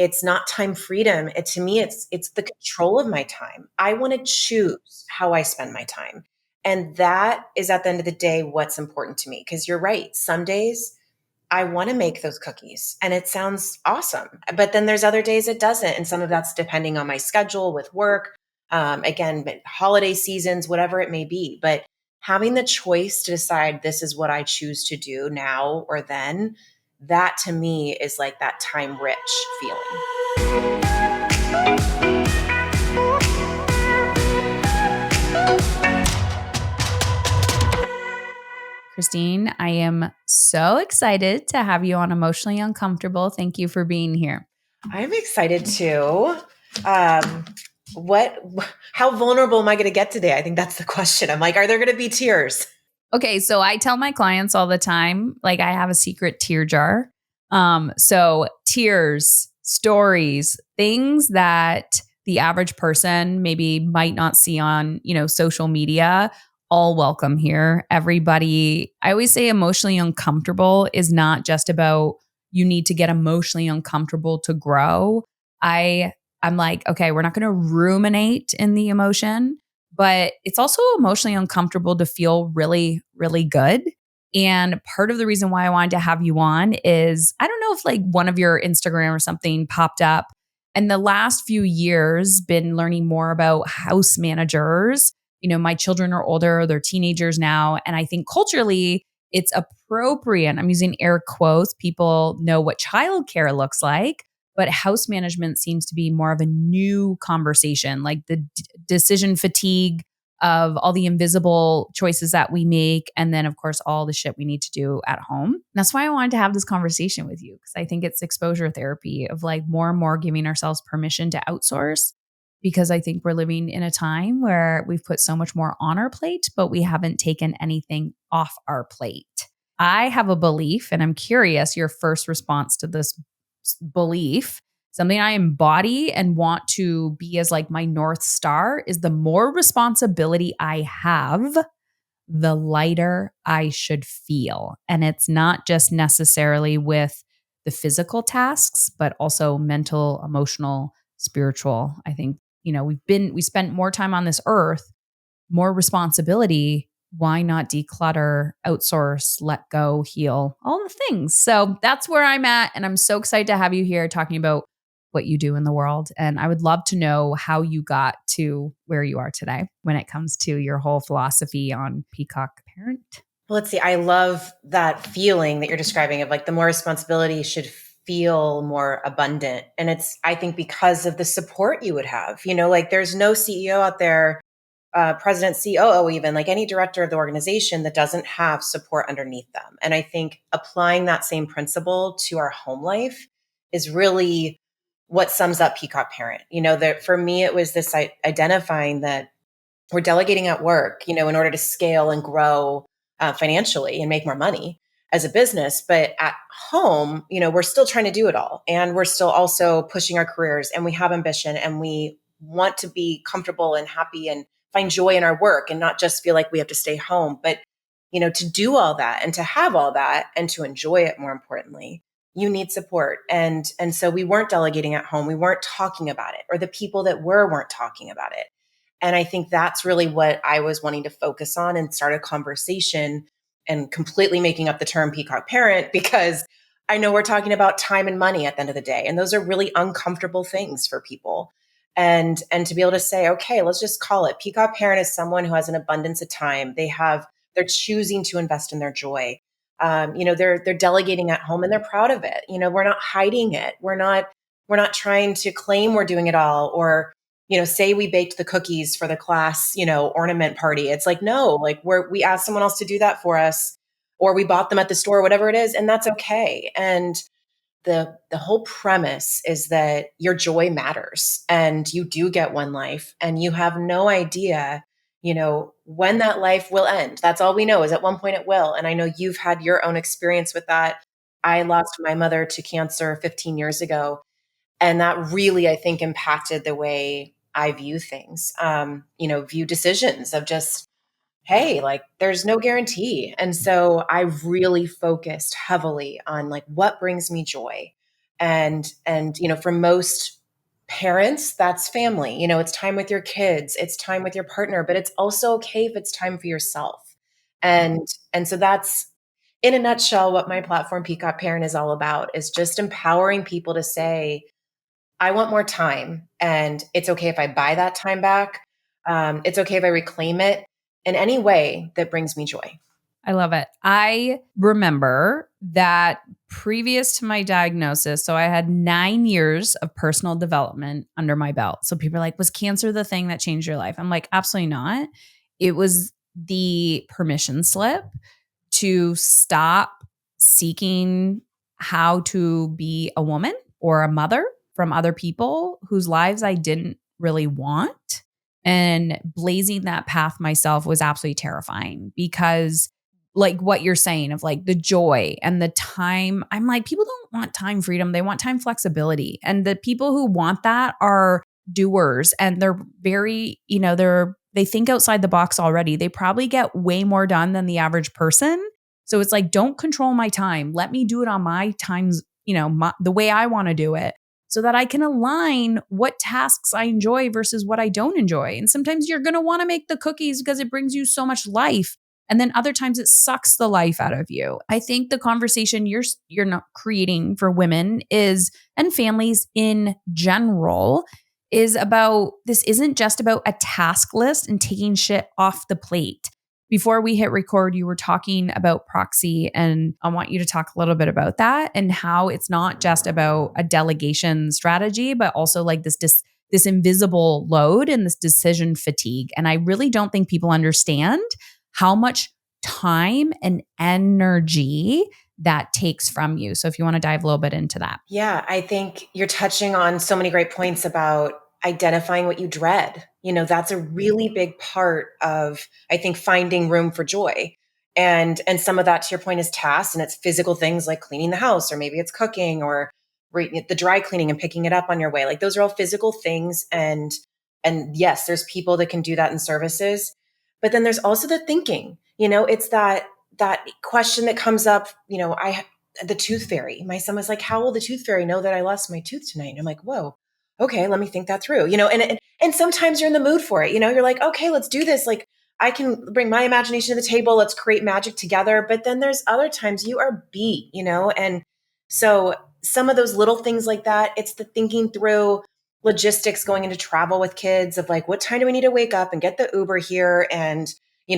It's not time freedom. To me, it's the control of my time. I want to choose how I spend my time. And that is at the end of the day, what's important to me. Because you're right. Some days I want to make those cookies and it sounds awesome. But then there's other days it doesn't. And some of that's depending on my schedule with work. Again, holiday seasons, whatever it may be. But having the choice to decide this is what I choose to do now or then, that to me is like that time rich feeling. Christine, I am so excited to have you on Emotionally Uncomfortable. Thank you for being here. I'm excited too. How vulnerable am I going to get today? I think that's the question. I'm like, are there going to be tears? Okay, so I tell my clients all the time, like I have a secret tear jar. So tears, stories, things that the average person maybe might not see on, social media, all welcome here. Everybody, I always say emotionally uncomfortable is not just about you need to get emotionally uncomfortable to grow. I'm like, okay, we're not going to ruminate in the emotion, but it's also emotionally uncomfortable to feel really, really good. And part of the reason why I wanted to have you on is I don't know if like one of your Instagram or something popped up. And the last few years, been learning more about house managers. My children are older, they're teenagers now. And I think culturally, it's appropriate. I'm using air quotes. People know what childcare looks like, but house management seems to be more of a new conversation, like the decision fatigue of all the invisible choices that we make. And then, of course, all the shit we need to do at home. And that's why I wanted to have this conversation with you, because I think it's exposure therapy of like more and more giving ourselves permission to outsource, because I think we're living in a time where we've put so much more on our plate, but we haven't taken anything off our plate. I have a belief, and I'm curious your first response to this belief. Something I embody and want to be as like my North Star is the more responsibility I have, the lighter I should feel. And it's not just necessarily with the physical tasks, but also mental, emotional, spiritual. I think, we spent more time on this earth, more responsibility. Why not declutter, outsource, let go, heal, all the things? So that's where I'm at. And I'm so excited to have you here talking about what you do in the world. And I would love to know how you got to where you are today when it comes to your whole philosophy on Peacock Parent. Well, let's see. I love that feeling that you're describing of like the more responsibility should feel more abundant. And it's, I think, because of the support you would have, like there's no CEO out there, president, COO, even like any director of the organization that doesn't have support underneath them. And I think applying that same principle to our home life is really what sums up Peacock Parent. That for me, it was this identifying that we're delegating at work, in order to scale and grow financially and make more money as a business. But at home, we're still trying to do it all. And we're still also pushing our careers, and we have ambition, and we want to be comfortable and happy and find joy in our work and not just feel like we have to stay home. But, to do all that and to have all that and to enjoy it, more importantly, you need support. And so we weren't delegating at home. We weren't talking about it, or the people that weren't talking about it. And I think that's really what I was wanting to focus on and start a conversation, and completely making up the term Peacock Parent, because I know we're talking about time and money at the end of the day. And those are really uncomfortable things for people. And to be able to say, okay, let's just call it Peacock Parent is someone who has an abundance of time. They're choosing to invest in their joy. They're delegating at home and they're proud of it. We're not hiding it. We're not trying to claim we're doing it all, or, say we baked the cookies for the class, ornament party. It's like, no, like we asked someone else to do that for us, or we bought them at the store, whatever it is. And that's okay. And the whole premise is that your joy matters, and you do get one life, and you have no idea, when that life will end. That's all we know, is at one point it will. And I know you've had your own experience with that. I lost my mother to cancer 15 years ago. And that really, I think, impacted the way I view things, view decisions of just, hey, like there's no guarantee. And so I really focused heavily on like what brings me joy. And for most parents, that's family. It's time with your kids, it's time with your partner, but it's also okay if it's time for yourself. And so that's, in a nutshell, what my platform Peacock Parent is all about, is just empowering people to say, I want more time, and it's okay if I buy that time back. It's okay if I reclaim it in any way that brings me joy. I love it. I remember that previous to my diagnosis, so I had 9 years of personal development under my belt. So people are like, was cancer the thing that changed your life? I'm like, absolutely not. It was the permission slip to stop seeking how to be a woman or a mother from other people whose lives I didn't really want. And blazing that path myself was absolutely terrifying because, like what you're saying, of like the joy and the time, I'm like, people don't want time freedom. They want time flexibility. And the people who want that are doers, and they're very, they think outside the box already. They probably get way more done than the average person. So it's like, don't control my time. Let me do it on my times, the way I want to do it, so that I can align what tasks I enjoy versus what I don't enjoy. And sometimes you're going to want to make the cookies because it brings you so much life. And then other times it sucks the life out of you. I think the conversation you're not creating for women is, and families in general, is about, this isn't just about a task list and taking shit off the plate. Before we hit record, you were talking about proxy, and I want you to talk a little bit about that and how it's not just about a delegation strategy, but also like this invisible load and this decision fatigue. And I really don't think people understand how much time and energy that takes from you. So if you want to dive a little bit into that. Yeah, I think you're touching on so many great points about identifying what you dread. That's a really big part of, I think, finding room for joy. And some of that, to your point, is tasks, and it's physical things like cleaning the house, or maybe it's cooking, or the dry cleaning and picking it up on your way. Like, those are all physical things. And yes, there's people that can do that in services. But then there's also the thinking. It's that question that comes up, the tooth fairy. My son was like, how will the tooth fairy know that I lost my tooth tonight? And I'm like, whoa, okay, let me think that through, and sometimes you're in the mood for it. You're like, okay, let's do this. Like, I can bring my imagination to the table. Let's create magic together. But then there's other times you are beat, and so some of those little things like that, it's the thinking through logistics going into travel with kids, of like, what time do we need to wake up and get the Uber here, and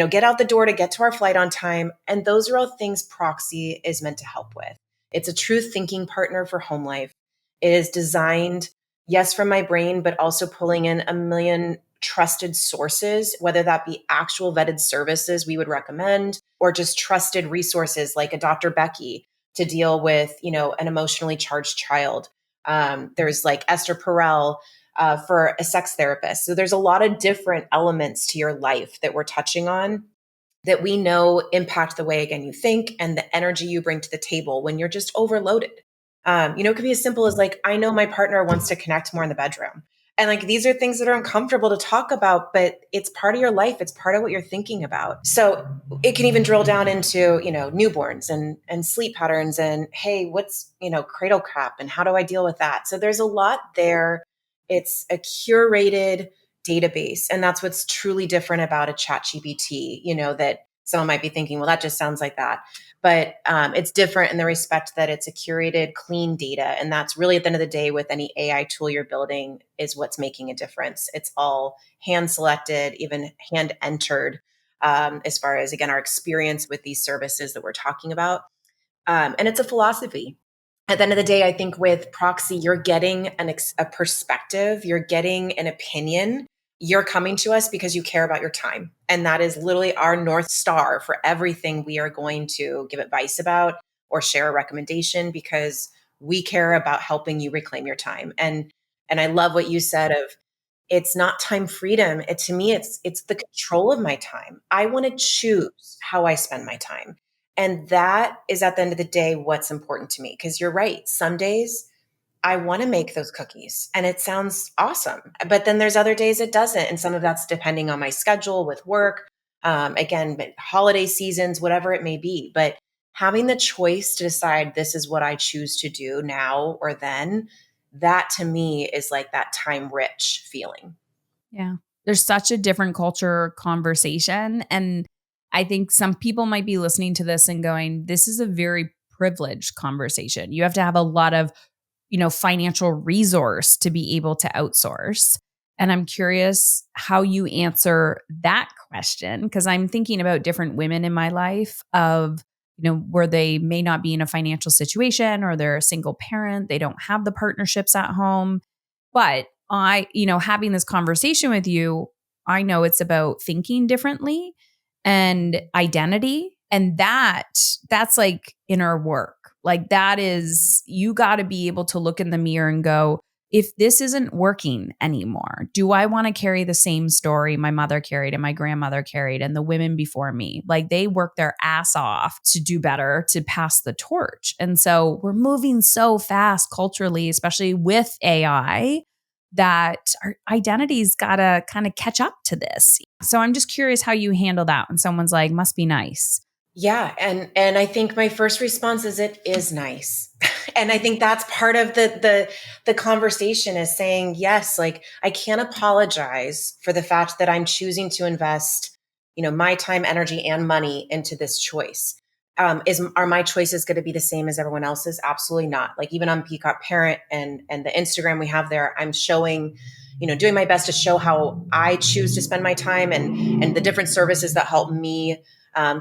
get out the door to get to our flight on time. And those are all things Proxy is meant to help with. It's a true thinking partner for home life. It is designed, yes, from my brain, but also pulling in a million trusted sources, whether that be actual vetted services we would recommend, or just trusted resources like a Dr. Becky to deal with, an emotionally charged child. There's like Esther Perel, for a sex therapist. So there's a lot of different elements to your life that we're touching on that we know impact the way, again, you think and the energy you bring to the table when you're just overloaded. It could be as simple as like, I know my partner wants to connect more in the bedroom. And like, these are things that are uncomfortable to talk about, but it's part of your life. It's part of what you're thinking about. So it can even drill down into, newborns and sleep patterns, and, hey, what's, cradle crap, and how do I deal with that? So there's a lot there. It's a curated database. And that's what's truly different about a chat GPT, that someone might be thinking, well, that just sounds like that. But it's different in the respect that it's a curated, clean data. And that's really, at the end of the day, with any AI tool you're building, is what's making a difference. It's all hand selected, even hand entered, as far as, again, our experience with these services that we're talking about. And it's a philosophy. At the end of the day, I think with Proxy, you're getting a perspective, you're getting an opinion. You're coming to us because you care about your time. And that is literally our North Star for everything we are going to give advice about or share a recommendation, because we care about helping you reclaim your time. And I love what you said of, it's not time freedom. To me, it's the control of my time. I want to choose how I spend my time. And that is, at the end of the day, what's important to me. Because you're right. Some days I want to make those cookies and it sounds awesome. But then there's other days it doesn't. And some of that's depending on my schedule with work. Again, holiday seasons, whatever it may be. But having the choice to decide this is what I choose to do now or then, that to me is like that time rich feeling. Yeah. There's such a different culture conversation. And I think some people might be listening to this and going, this is a very privileged conversation. You have to have a lot of, financial resource to be able to outsource. And I'm curious how you answer that question because I'm thinking about different women in my life of, where they may not be in a financial situation or they're a single parent, they don't have the partnerships at home. But having this conversation with you, I know it's about thinking differently and identity. And that's like inner work. Like that is, you got to be able to look in the mirror and go, if this isn't working anymore, do I want to carry the same story my mother carried and my grandmother carried and the women before me? Like they worked their ass off to do better, to pass the torch. And so we're moving so fast culturally, especially with AI, that our identity's got to kind of catch up to this. So I'm just curious how you handle that when someone's like, must be nice. Yeah, and I think my first response is it is nice. And I think that's part of the conversation is saying, yes, like I can't apologize for the fact that I'm choosing to invest, my time, energy, and money into this choice. Are my choices going to be the same as everyone else's? Absolutely not. Like even on Peacock Parent and the Instagram we have there, I'm showing, doing my best to show how I choose to spend my time and the different services that help me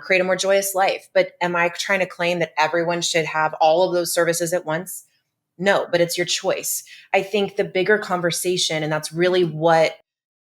create a more joyous life. But am I trying to claim that everyone should have all of those services at once? No, but it's your choice. I think the bigger conversation, and that's really what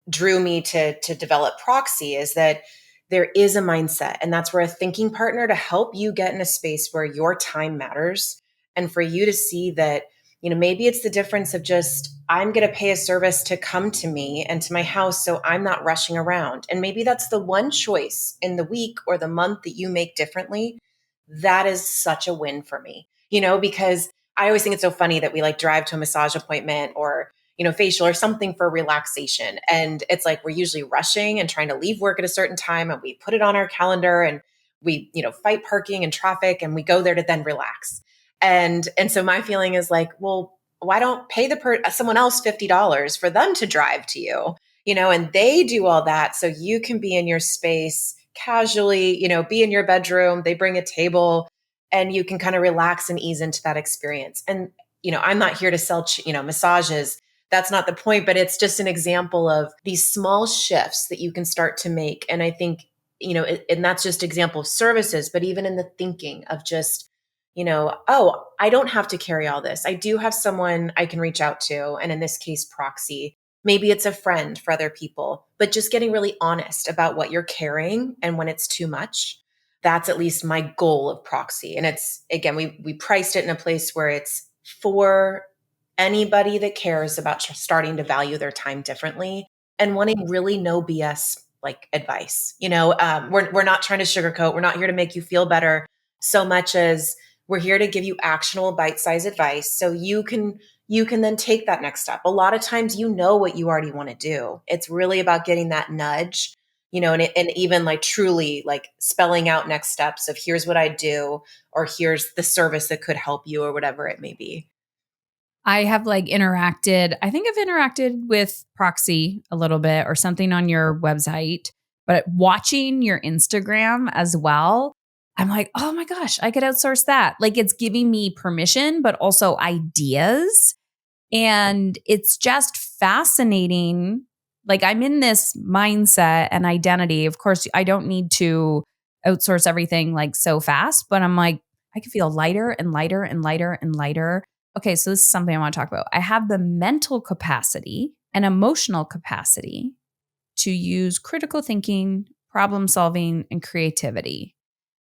drew me to develop Proxy, is that there is a mindset, and that's where a thinking partner to help you get in a space where your time matters, and for you to see that, maybe it's the difference of just, I'm going to pay a service to come to me and to my house so I'm not rushing around. And maybe that's the one choice in the week or the month that you make differently. That is such a win for me, because I always think it's so funny that we like drive to a massage appointment or facial or something for relaxation. And it's like we're usually rushing and trying to leave work at a certain time, and we put it on our calendar and we, fight parking and traffic, and we go there to then relax. And so my feeling is like, well, why don't pay someone else $50 for them to drive to you, and they do all that so you can be in your space casually, be in your bedroom, they bring a table and you can kind of relax and ease into that experience. And, I'm not here to sell, massages. That's not the point, but it's just an example of these small shifts that you can start to make. And I think, and that's just example of services, but even in the thinking of just, oh, I don't have to carry all this. I do have someone I can reach out to. And in this case, Proxy. Maybe it's a friend for other people, but just getting really honest about what you're carrying and when it's too much. That's at least my goal of Proxy. And it's, again, we priced it in a place where it's for anybody that cares about starting to value their time differently and wanting really no BS like advice. We're not trying to sugarcoat. We're not here to make you feel better so much as we're here to give you actionable bite-sized advice so you can then take that next step. A lot of times, what you already want to do. It's really about getting that nudge, and even like truly like spelling out next steps of here's what I do, or here's the service that could help you, or whatever it may be. I have I think I've interacted with Proxy a little bit or something on your website, but watching your Instagram as well, I'm like, oh my gosh, I could outsource that. Like it's giving me permission, but also ideas. And it's just fascinating. Like I'm in this mindset and identity. Of course, I don't need to outsource everything like so fast, but I'm like, I can feel lighter and lighter and lighter and lighter. Okay, so this is something I want to talk about. I have the mental capacity and emotional capacity to use critical thinking, problem solving, and creativity.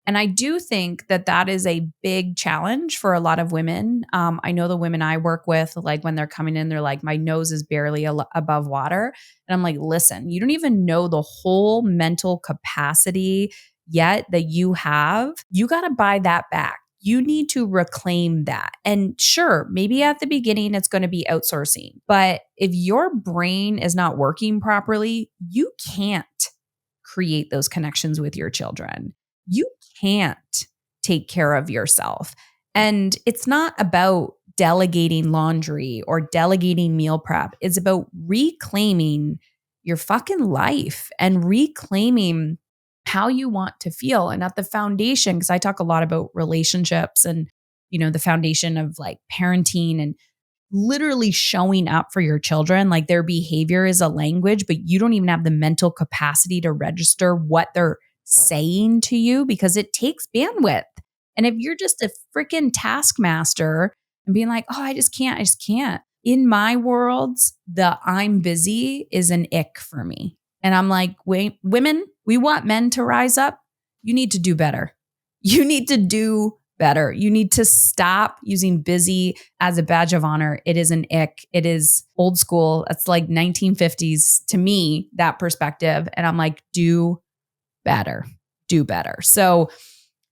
And I do think that that is a big challenge for a lot of women. I know the women I work with, like when they're coming in, they're like, my nose is barely above water. And I'm like, listen, you don't even know the whole mental capacity yet that you have. You got to buy that back. You need to reclaim that. And sure, maybe at the beginning it's going to be outsourcing. But if your brain is not working properly, you can't create those connections with your children. You can't take care of yourself. And it's not about delegating laundry or delegating meal prep. It's about reclaiming your fucking life and reclaiming how you want to feel. And at the foundation, because I talk a lot about relationships and, the foundation of like parenting and literally showing up for your children. Like their behavior is a language, but you don't even have the mental capacity to register what they're saying to you because it takes bandwidth. And if you're just a freaking taskmaster and being like, oh, I just can't. In my world, the I'm busy is an ick for me. And I'm like, wait, women, we want men to rise up. You need to do better. You need to do better. You need to stop using busy as a badge of honor. It is an ick. It is old school. It's like 1950s to me, that perspective. And I'm like, do better. So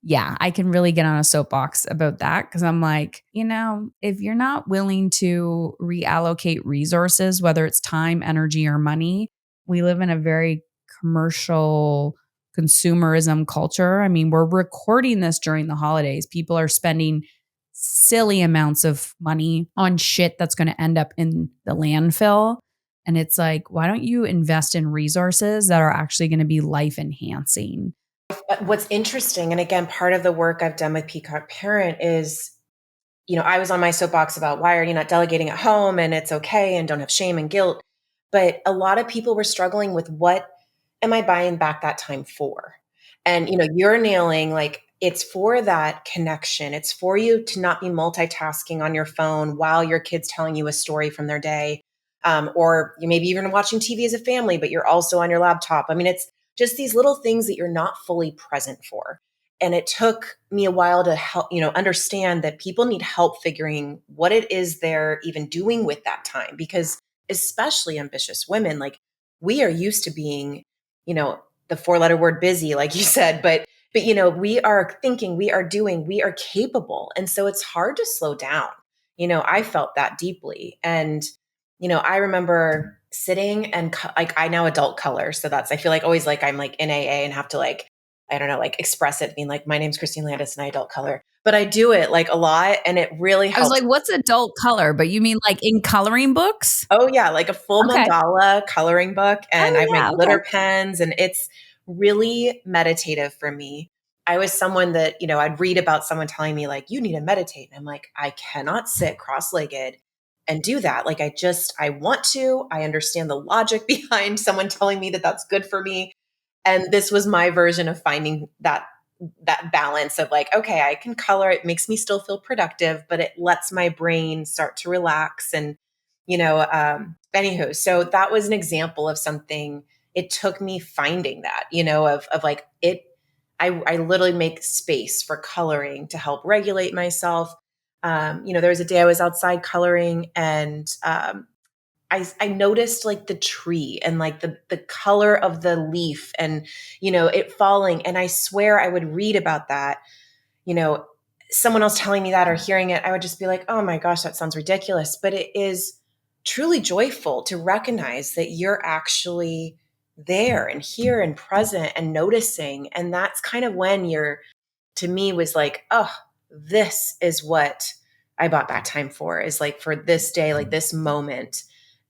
yeah, I can really get on a soapbox about that because I'm like, if you're not willing to reallocate resources, whether it's time, energy, or money, we live in a very commercial consumerism culture. I mean, we're recording this during the holidays. People are spending silly amounts of money on shit that's going to end up in the landfill. And it's like, why don't you invest in resources that are actually going to be life enhancing? What's interesting, and again, part of the work I've done with Peacock Parent is, I was on my soapbox about why are you not delegating at home and it's okay and don't have shame and guilt. But a lot of people were struggling with what am I buying back that time for? And, you're nailing like it's for that connection. It's for you to not be multitasking on your phone while your kid's telling you a story from their day. Or you maybe even watching TV as a family, but you're also on your laptop. I mean, it's just these little things that you're not fully present for. And it took me a while to help, understand that people need help figuring what it is they're even doing with that time. Because especially ambitious women, like we are used to being, the 4-letter word busy, like you said, but we are thinking, we are doing, we are capable. And so it's hard to slow down. I felt that deeply. And, I remember sitting and like I now adult color. So I feel like always like I'm like in AA and have to like, I don't know, like express it being like, my name's Christine Landis and I adult color, but I do it like a lot and it really I was helps. like, what's adult color? But you mean like in coloring books? Oh yeah. Like a full Okay. mandala coloring book and I Oh have my yeah. glitter Okay. pens and it's really meditative for me. I was someone that, I'd read about someone telling me like, you need to meditate. And I'm like, I cannot sit cross-legged and do that. Like I want to, I understand the logic behind someone telling me that that's good for me. And this was my version of finding that balance of like, okay, I can color. It makes me still feel productive, but it lets my brain start to relax. And, anywho, so that was an example of something. It took me finding that, of like it, I literally make space for coloring to help regulate myself. There was a day I was outside coloring and, I noticed like the tree and like the color of the leaf and, it falling. And I swear I would read about that, you know, someone else telling me that or hearing it, I would just be like, oh my gosh, that sounds ridiculous. But it is truly joyful to recognize that you're actually there and here and present and noticing. And that's kind of when to me was like, oh, this is what I bought back time for, is like for this day, like this moment.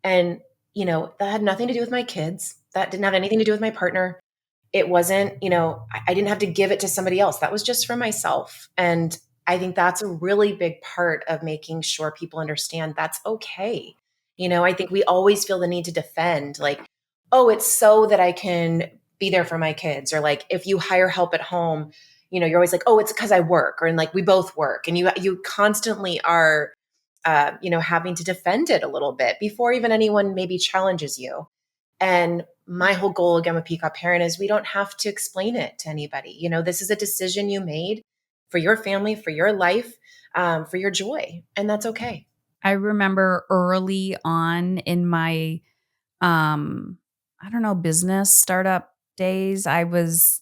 And, that had nothing to do with my kids. That didn't have anything to do with my partner. It wasn't, I didn't have to give it to somebody else. That was just for myself. And I think that's a really big part of making sure people understand that's okay. I think we always feel the need to defend, like, oh, it's so that I can be there for my kids. Or like, if you hire help at home, you're always like, oh, it's because I work, or and like we both work. And you constantly are, having to defend it a little bit before even anyone maybe challenges you. And my whole goal again with Peacock Parent is we don't have to explain it to anybody. This is a decision you made for your family, for your life, for your joy. And that's okay. I remember early on in my I don't know, business startup days, I was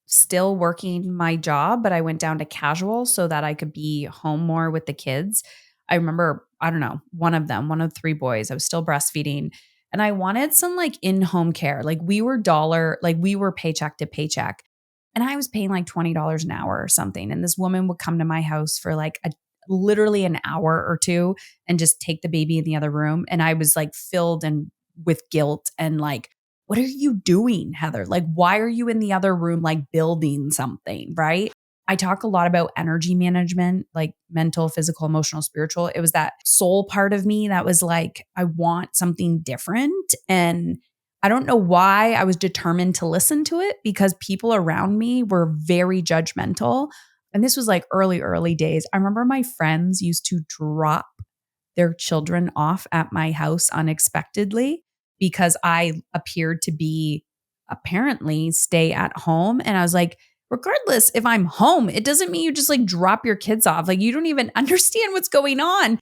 still working my job, but I went down to casual so that I could be home more with the kids. I remember, I don't know, one of 3 boys, I was still breastfeeding and I wanted some like in-home care. Like we were paycheck to paycheck. And I was paying like $20 an hour or something. And this woman would come to my house for like literally an hour or two and just take the baby in the other room. And I was like filled and with guilt and like, what are you doing, Heather? Like, why are you in the other room, like building something? Right. I talk a lot about energy management, like mental, physical, emotional, spiritual. It was that soul part of me that was like, I want something different. And I don't know why I was determined to listen to it, because people around me were very judgmental. And this was like early days. I remember my friends used to drop their children off at my house unexpectedly because I appeared to be apparently stay at home. And I was like, regardless if I'm home, it doesn't mean you just like drop your kids off. Like you don't even understand what's going on.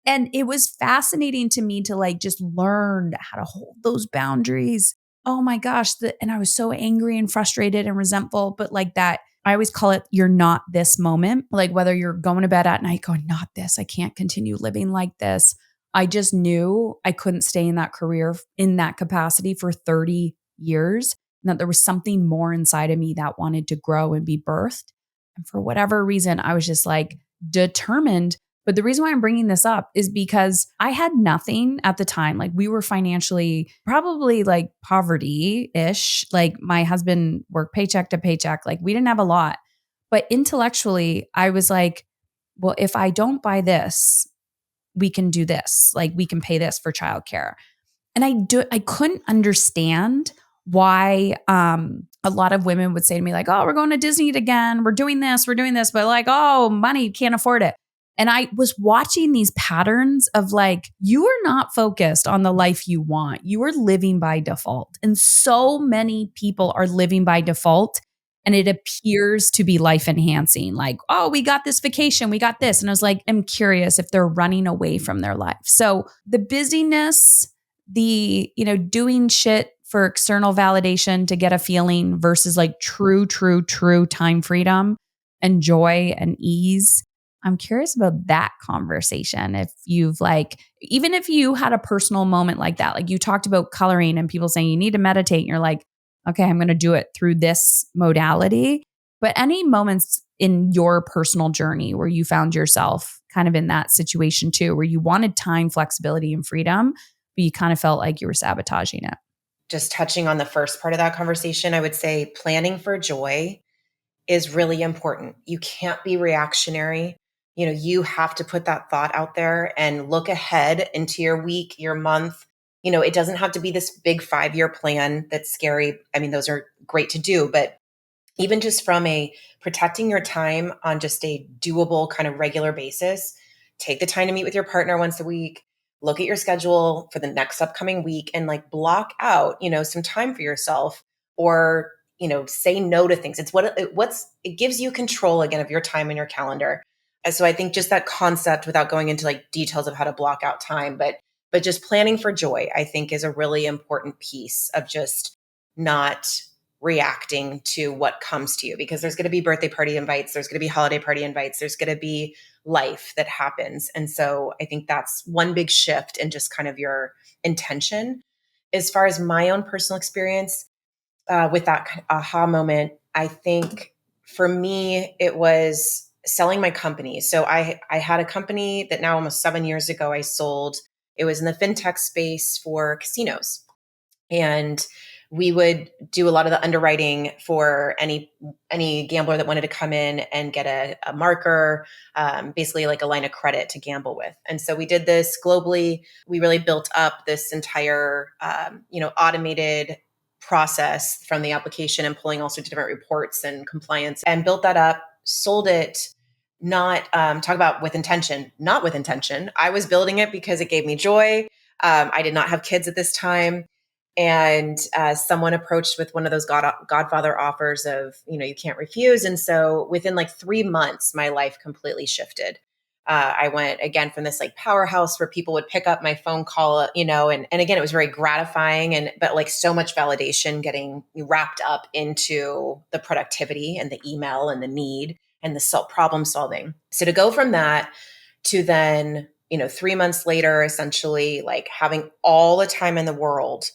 And it was fascinating to me to like just learn how to hold those boundaries. Oh my gosh. And I was so angry and frustrated and resentful, but like that, I always call it you're not this moment. Like whether you're going to bed at night going, not this, I can't continue living like this. I just knew I couldn't stay in that career in that capacity for 30 years, and that there was something more inside of me that wanted to grow and be birthed. And for whatever reason, I was just like determined. But the reason why I'm bringing this up is because I had nothing at the time. Like we were financially probably like poverty ish. Like my husband worked paycheck to paycheck. Like we didn't have a lot. But intellectually, I was like, well, if I don't buy this, we can do this. Like we can pay this for childcare. And I couldn't understand why a lot of women would say to me like, oh, we're going to Disney again. We're doing this. But like, oh, money, can't afford it. And I was watching these patterns of like, you are not focused on the life you want. You are living by default. And so many people are living by default. And it appears to be life enhancing. Like, oh, we got this vacation. We got this. And I was like, I'm curious if they're running away from their life. So the busyness, the, doing shit for external validation to get a feeling versus like true time freedom and joy and ease. I'm curious about that conversation. If you've like, even if you had a personal moment like that, like you talked about coloring and people saying you need to meditate, and you're like, okay, I'm going to do it through this modality. But any moments in your personal journey where you found yourself kind of in that situation too, where you wanted time, flexibility, and freedom, but you kind of felt like you were sabotaging it? Just touching on the first part of that conversation, I would say planning for joy is really important. You can't be reactionary. You have to put that thought out there and look ahead into your week, your month. It doesn't have to be this big 5-year plan that's scary. I mean, those are great to do, but even just from a protecting your time on just a doable kind of regular basis, take the time to meet with your partner once a week, look at your schedule for the next upcoming week and like block out, some time for yourself, or, say no to things. It's it gives you control again of your time and your calendar. And so I think just that concept, without going into like details of how to block out time, but just planning for joy, I think is a really important piece of just not reacting to what comes to you, because there's going to be birthday party invites, there's going to be holiday party invites, there's going to be life that happens. And so I think that's one big shift in just kind of your intention. As far as my own personal experience with that kind of aha moment, I think for me, it was selling my company. So I had a company that now almost 7 years ago I sold. It was in the fintech space for casinos. And we would do a lot of the underwriting for any gambler that wanted to come in and get a marker, basically like a line of credit to gamble with. And so we did this globally. We really built up this entire, automated process from the application and pulling all sorts of different reports and compliance, and built that up, sold it. Not talk about with intention, not with intention. I was building it because it gave me joy. I did not have kids at this time. And someone approached with one of those Godfather offers of, you can't refuse. And so within like 3 months, my life completely shifted. I went again from this like powerhouse where people would pick up my phone call, and again, it was very gratifying, but like so much validation getting wrapped up into the productivity and the email and the need and the problem solving. So to go from that to then, 3 months later, essentially like having all the time in the world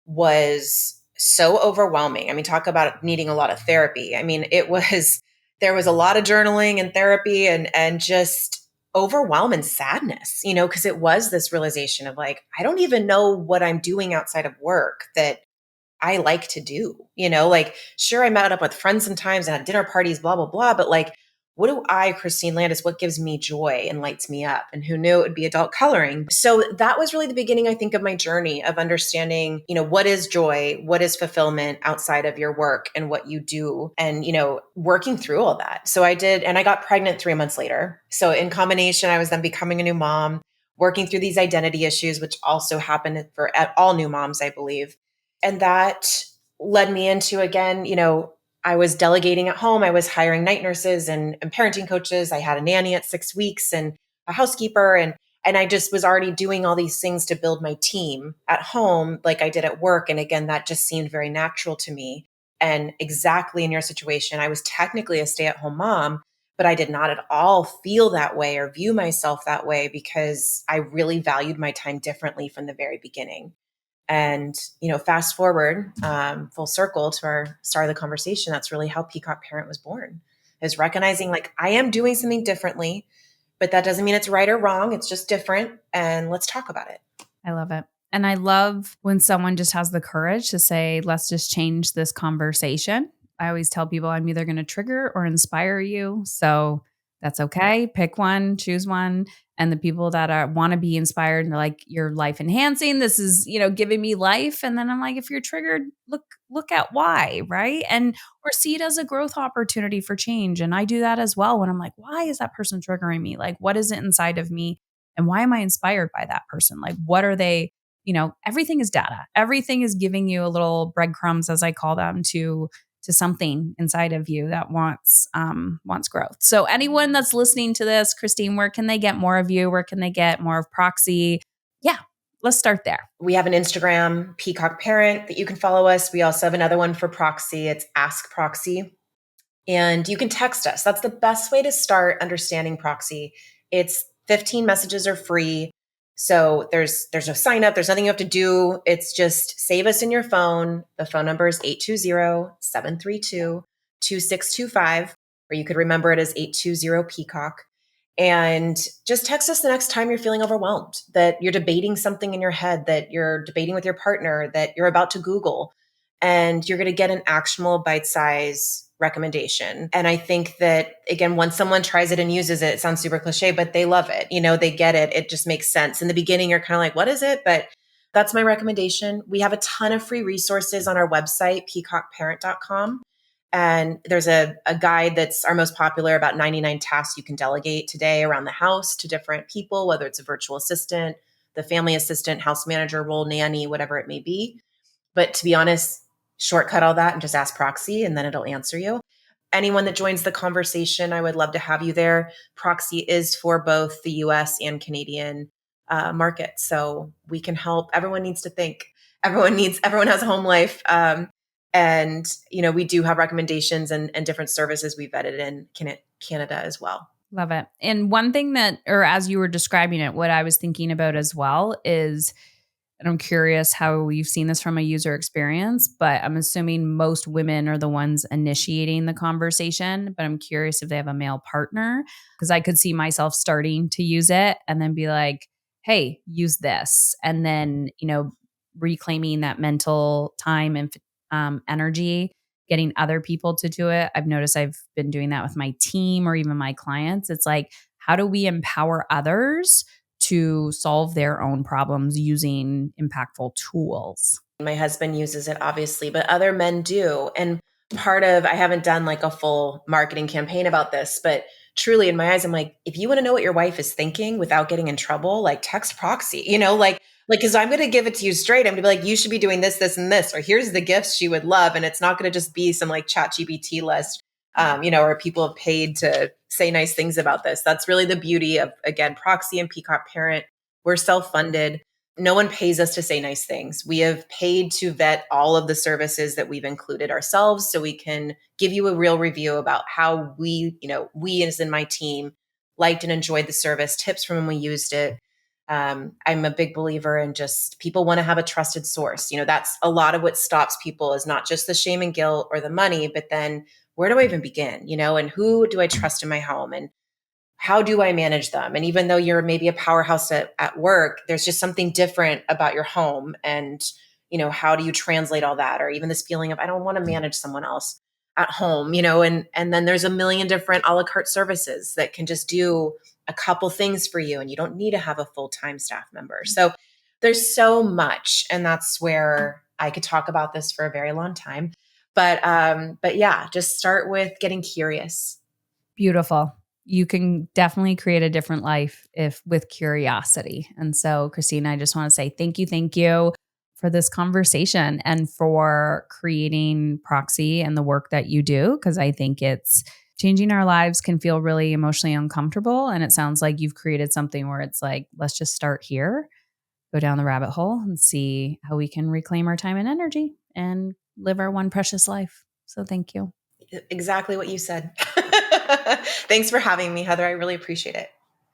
was so overwhelming. I mean, talk about needing a lot of therapy. I mean, there was a lot of journaling and therapy and just overwhelm and sadness, because it was this realization of like, I don't even know what I'm doing outside of work that I like to do, like, sure, I met up with friends sometimes and had dinner parties, blah, blah, blah. But like, what do I, Christine Landis, what gives me joy and lights me up? And who knew it would be adult coloring? So that was really the beginning, I think, of my journey of understanding, what is joy? What is fulfillment outside of your work and what you do? And, working through all that. So I did, and I got pregnant 3 months later. So in combination, I was then becoming a new mom, working through these identity issues, which also happened for at all new moms, I believe. And that led me into, again, I was delegating at home. I was hiring night nurses and parenting coaches. I had a nanny at 6 weeks and a housekeeper. And I just was already doing all these things to build my team at home like I did at work. And again, that just seemed very natural to me. And exactly in your situation, I was technically a stay-at-home mom, but I did not at all feel that way or view myself that way because I really valued my time differently from the very beginning. And, fast forward full circle to our start of the conversation, that's really how Peacock Parent was born, is recognizing like I am doing something differently, but that doesn't mean it's right or wrong. It's just different. And let's talk about it. I love it. And I love when someone just has the courage to say, let's just change this conversation. I always tell people I'm either going to trigger or inspire you. So that's okay. Pick one, choose one. And the people that want to be inspired and they're like, you're life enhancing. This is, giving me life. And then I'm like, if you're triggered, look at why, right? And or see it as a growth opportunity for change. And I do that as well when I'm like, why is that person triggering me? Like, what is it inside of me? And why am I inspired by that person? Like, what are they? Everything is data. Everything is giving you a little breadcrumbs, as I call them, to something inside of you that wants growth. So anyone that's listening to this, Christine, where can they get more of you? Where can they get more of Proxy? Yeah, let's start there. We have an Instagram, Peacock Parent, that you can follow us. We also have another one for Proxy. It's Ask Proxy. And you can text us. That's the best way to start understanding Proxy. It's 15 messages are free. So there's no sign up. There's nothing you have to do. It's just save us in your phone. The phone number is 820-732-2625, or you could remember it as 820 Peacock. And just text us the next time you're feeling overwhelmed, that you're debating something in your head, that you're debating with your partner, that you're about to Google, and you're going to get an actionable bite-size recommendation. And I think that, again, once someone tries it and uses it, it sounds super cliche, but they love it. They get it. It just makes sense. In the beginning, you're kind of like, what is it? But that's my recommendation. We have a ton of free resources on our website, peacockparent.com. And there's a guide that's our most popular, about 99 tasks you can delegate today around the house to different people, whether it's a virtual assistant, the family assistant, house manager role, nanny, whatever it may be. But to be honest, shortcut all that and just ask Proxy and then it'll answer you. Anyone that joins the conversation, I would love to have you there. Proxy is for both the US and Canadian market. So we can help. Everyone needs to think. Everyone has a home life. And, we do have recommendations and different services we vetted in Canada as well. Love it. And one thing as you were describing it, what I was thinking about as well is, and I'm curious how you've seen this from a user experience, but I'm assuming most women are the ones initiating the conversation. But I'm curious if they have a male partner, because I could see myself starting to use it and then be like, hey, use this. And then, reclaiming that mental time and energy, getting other people to do it. I've noticed I've been doing that with my team or even my clients. It's like, how do we empower others to solve their own problems using impactful tools? My husband uses it, obviously, but other men do. And I haven't done like a full marketing campaign about this, but truly in my eyes, I'm like, if you want to know what your wife is thinking without getting in trouble, like text Proxy, because I'm going to give it to you straight. I'm going to be like, you should be doing this, this, and this, or here's the gifts she would love. And it's not going to just be some like ChatGPT list, or people have paid to say nice things about this. That's really the beauty of, again, Proxy and Peacock Parent. We're self-funded. No one pays us to say nice things. We have paid to vet all of the services that we've included ourselves so we can give you a real review about how we as in my team, liked and enjoyed the service, tips from when we used it. I'm a big believer in just people want to have a trusted source. That's a lot of what stops people is not just the shame and guilt or the money, but then where do I even begin? And who do I trust in my home? And how do I manage them? And even though you're maybe a powerhouse at work, there's just something different about your home. And, how do you translate all that? Or even this feeling of, I don't want to manage someone else at home, and then there's a million different a la carte services that can just do a couple things for you. And you don't need to have a full-time staff member. So there's so much. And that's where I could talk about this for a very long time. But yeah, just start with getting curious. Beautiful. You can definitely create a different life if with curiosity. And so, Christine, I just want to say thank you for this conversation and for creating Proxy and the work that you do, because I think it's changing our lives can feel really emotionally uncomfortable. And it sounds like you've created something where it's like, let's just start here, go down the rabbit hole and see how we can reclaim our time and energy and live our one precious life. So thank you. Exactly what you said. Thanks for having me, Heather. I really appreciate it.